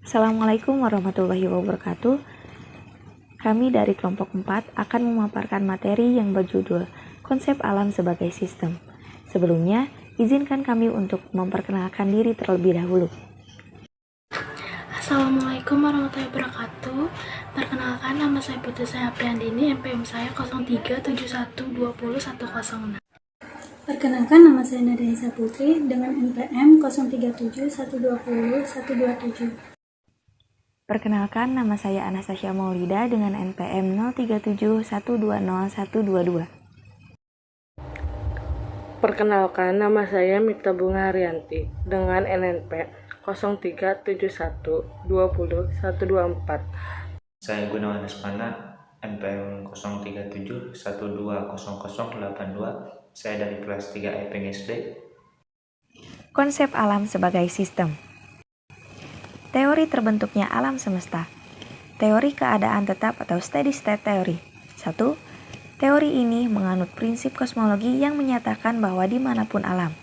Assalamualaikum warahmatullahi wabarakatuh. Kami dari kelompok 4 akan memaparkan materi yang berjudul Konsep Alam sebagai Sistem. Sebelumnya, izinkan kami untuk memperkenalkan diri terlebih dahulu. Assalamualaikum warahmatullahi wabarakatuh. Perkenalkan, nama saya Putri Sayapriandini, NPM saya 0371201006. Perkenalkan, nama saya Nadia Putri dengan NPM 0371201227. Perkenalkan, nama saya Anastasia Maulida dengan NPM 0371201222. Perkenalkan, nama saya Mita Bunga Haryanti dengan NNP 0371201224. Saya Gunawan Aspana, NPM 0371200082. Saya dari kelas 3 EPG SD. Konsep alam sebagai sistem. Teori terbentuknya alam semesta. Teori keadaan tetap atau steady state theory. 1. Teori ini menganut prinsip kosmologi yang menyatakan bahwa dimanapun alam.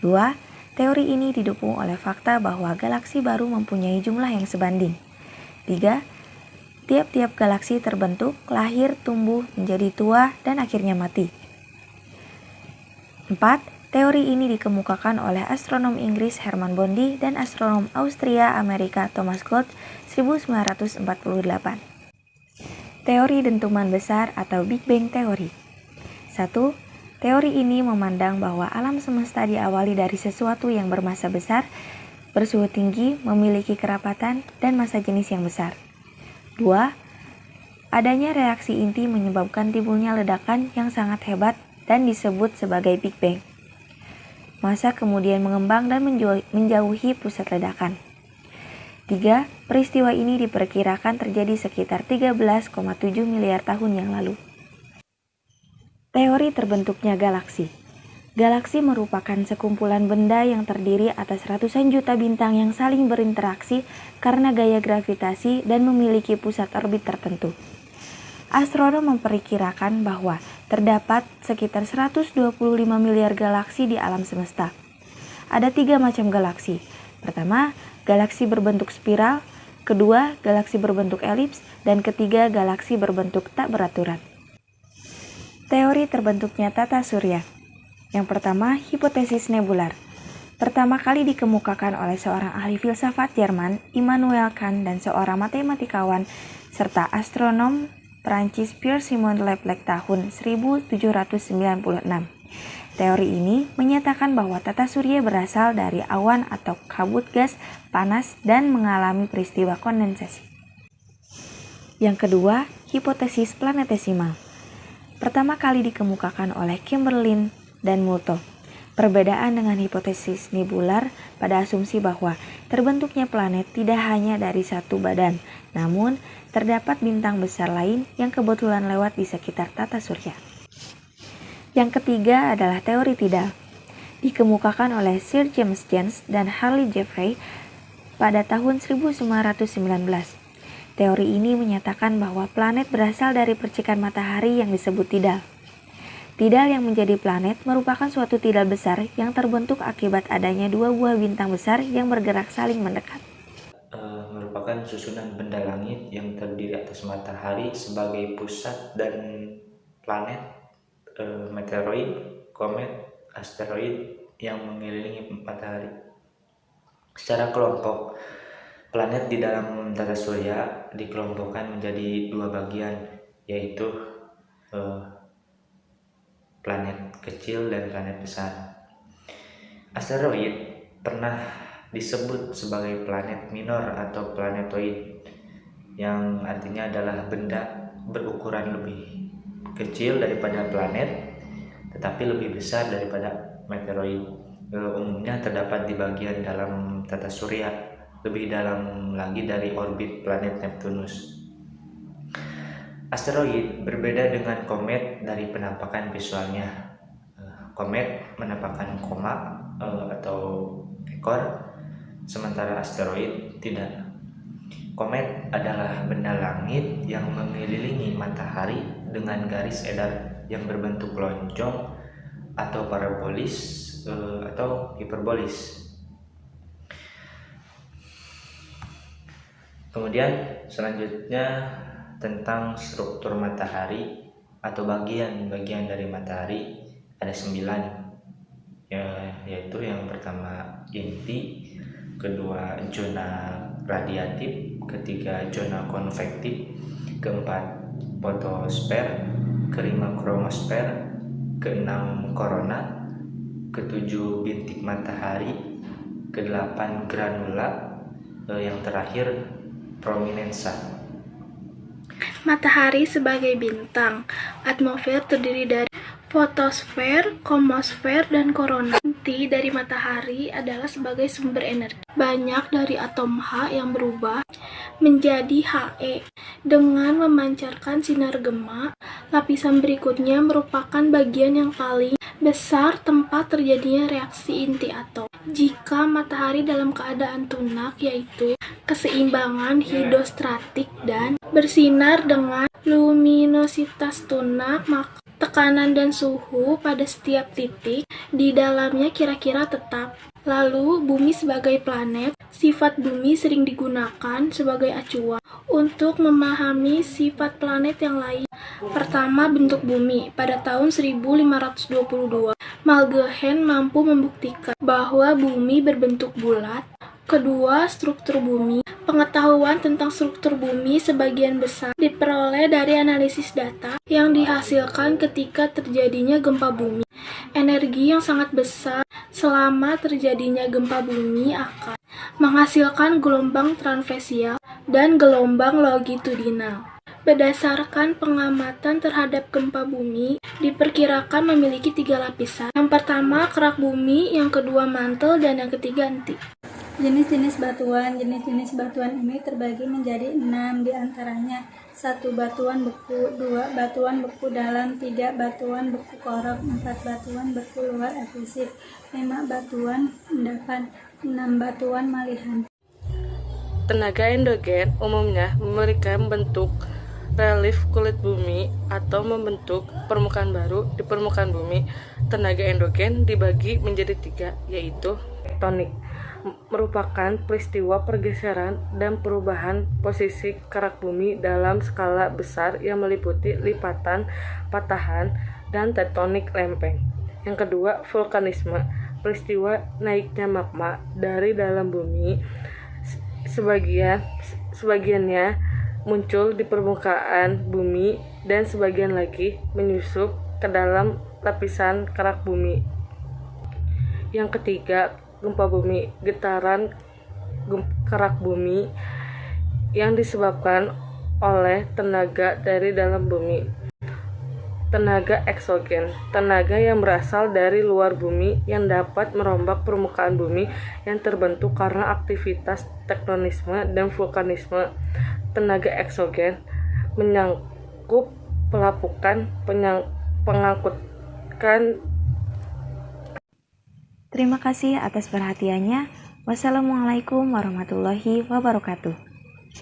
2. Teori ini didukung oleh fakta bahwa galaksi baru mempunyai jumlah yang sebanding. 3. Tiap-tiap galaksi terbentuk, lahir, tumbuh, menjadi tua, dan akhirnya mati. 4. Teori ini dikemukakan oleh astronom Inggris Hermann Bondi dan astronom Austria-Amerika Thomas Gold 1948. Teori dentuman besar atau Big Bang Theory. 1. Teori ini memandang bahwa alam semesta diawali dari sesuatu yang bermassa besar, bersuhu tinggi, memiliki kerapatan, dan massa jenis yang besar. 2. Adanya reaksi inti menyebabkan timbulnya ledakan yang sangat hebat dan disebut sebagai Big Bang. Massa kemudian mengembang dan menjauhi pusat ledakan. 3. Peristiwa ini diperkirakan terjadi sekitar 13,7 miliar tahun yang lalu. Teori terbentuknya galaksi. Galaksi merupakan sekumpulan benda yang terdiri atas ratusan juta bintang yang saling berinteraksi karena gaya gravitasi dan memiliki pusat orbit tertentu. Astronom memperkirakan bahwa terdapat sekitar 125 miliar galaksi di alam semesta. Ada 3 macam galaksi. Pertama, galaksi berbentuk spiral. Kedua, galaksi berbentuk elips. Dan ketiga, galaksi berbentuk tak beraturan. Teori terbentuknya tata surya. Yang pertama, hipotesis nebular. Pertama kali dikemukakan oleh seorang ahli filsafat Jerman, Immanuel Kant, dan seorang matematikawan serta astronom Prancis Pierre-Simon Leclerc tahun 1796. Teori ini menyatakan bahwa tata surya berasal dari awan atau kabut gas panas dan mengalami peristiwa kondensasi. Yang kedua, hipotesis planetesimal. Pertama kali dikemukakan oleh Chamberlin dan Moulton. Perbedaan dengan hipotesis nebular pada asumsi bahwa terbentuknya planet tidak hanya dari satu badan, namun terdapat bintang besar lain yang kebetulan lewat di sekitar tata surya. Yang ketiga adalah teori tidal. Dikemukakan oleh Sir James Jones dan Harley Jeffrey pada tahun 1919. Teori ini menyatakan bahwa planet berasal dari percikan matahari yang disebut tidal. Tidal yang menjadi planet merupakan suatu tidal besar yang terbentuk akibat adanya 2 buah bintang besar yang bergerak saling mendekat. Merupakan susunan benda langit yang terdiri atas matahari sebagai pusat dan planet, meteoroid, komet, asteroid yang mengelilingi matahari. Secara kelompok, planet di dalam tata surya dikelompokkan menjadi 2 bagian, yaitu planet kecil dan planet besar. Asteroid pernah disebut sebagai planet minor atau planetoid, yang artinya adalah benda berukuran lebih kecil daripada planet tetapi lebih besar daripada meteoroid. Umumnya terdapat di bagian dalam tata surya, lebih dalam lagi dari orbit planet Neptunus. Asteroid berbeda dengan komet dari penampakan visualnya. Komet menampakkan koma atau ekor, sementara asteroid tidak. Komet adalah benda langit yang mengelilingi matahari dengan garis edar yang berbentuk lonjong atau parabolis atau hiperbolis. Kemudian selanjutnya tentang struktur matahari atau bagian-bagian dari matahari ada 9, yaitu yang pertama inti, kedua zona radiatif, ketiga zona konvektif, keempat fotosfer, kelima kromosfer, keenam korona, ketujuh bintik matahari, kedelapan granula, yang terakhir prominensa. Matahari sebagai bintang. Atmosfer terdiri dari fotosfer, kromosfer, dan korona. Inti dari matahari adalah sebagai sumber energi. Banyak dari atom H yang berubah menjadi He dengan memancarkan sinar gema. Lapisan berikutnya merupakan bagian yang paling besar tempat terjadinya reaksi inti atom. Jika matahari dalam keadaan tunak, yaitu keseimbangan hidrostatik dan bersinar dengan luminositas tunak, maka tekanan dan suhu pada setiap titik di dalamnya kira-kira tetap. Lalu, bumi sebagai planet, sifat bumi sering digunakan sebagai acuan untuk memahami sifat planet yang lain. Pertama, bentuk bumi. Pada tahun 1522, Malgehen mampu membuktikan bahwa bumi berbentuk bulat. Kedua, struktur bumi. Pengetahuan tentang struktur bumi sebagian besar diperoleh dari analisis data yang dihasilkan ketika terjadinya gempa bumi. Energi yang sangat besar selama terjadinya gempa bumi akan menghasilkan gelombang transversial dan gelombang longitudinal. Berdasarkan pengamatan terhadap gempa bumi, diperkirakan memiliki 3 lapisan. Yang pertama, kerak bumi, yang kedua, mantel, dan yang ketiga, anti. Jenis-jenis batuan ini terbagi menjadi 6 diantaranya. 1. Batuan beku, 2. Batuan beku dalam, 3. Batuan beku korok, 4. Batuan beku luar efusif, 5. Batuan endapan, 6. Batuan malihan. Tenaga endogen umumnya memberikan bentuk relief kulit bumi atau membentuk permukaan baru di permukaan bumi. Tenaga endogen dibagi menjadi 3, yaitu tektonik, merupakan peristiwa pergeseran dan perubahan posisi kerak bumi dalam skala besar yang meliputi lipatan, patahan, dan tektonik lempeng. Yang kedua, vulkanisme, peristiwa naiknya magma dari dalam bumi. Sebagiannya muncul di permukaan bumi dan sebagian lagi menyusup ke dalam lapisan kerak bumi. Yang ketiga, gempa bumi, getaran kerak bumi yang disebabkan oleh tenaga dari dalam bumi. Tenaga eksogen, tenaga yang berasal dari luar bumi yang dapat merombak permukaan bumi yang terbentuk karena aktivitas tektonisme dan vulkanisme. Tenaga eksogen menyangkut pelapukan, pengangkutan. Terima kasih atas perhatiannya. Wassalamualaikum warahmatullahi wabarakatuh.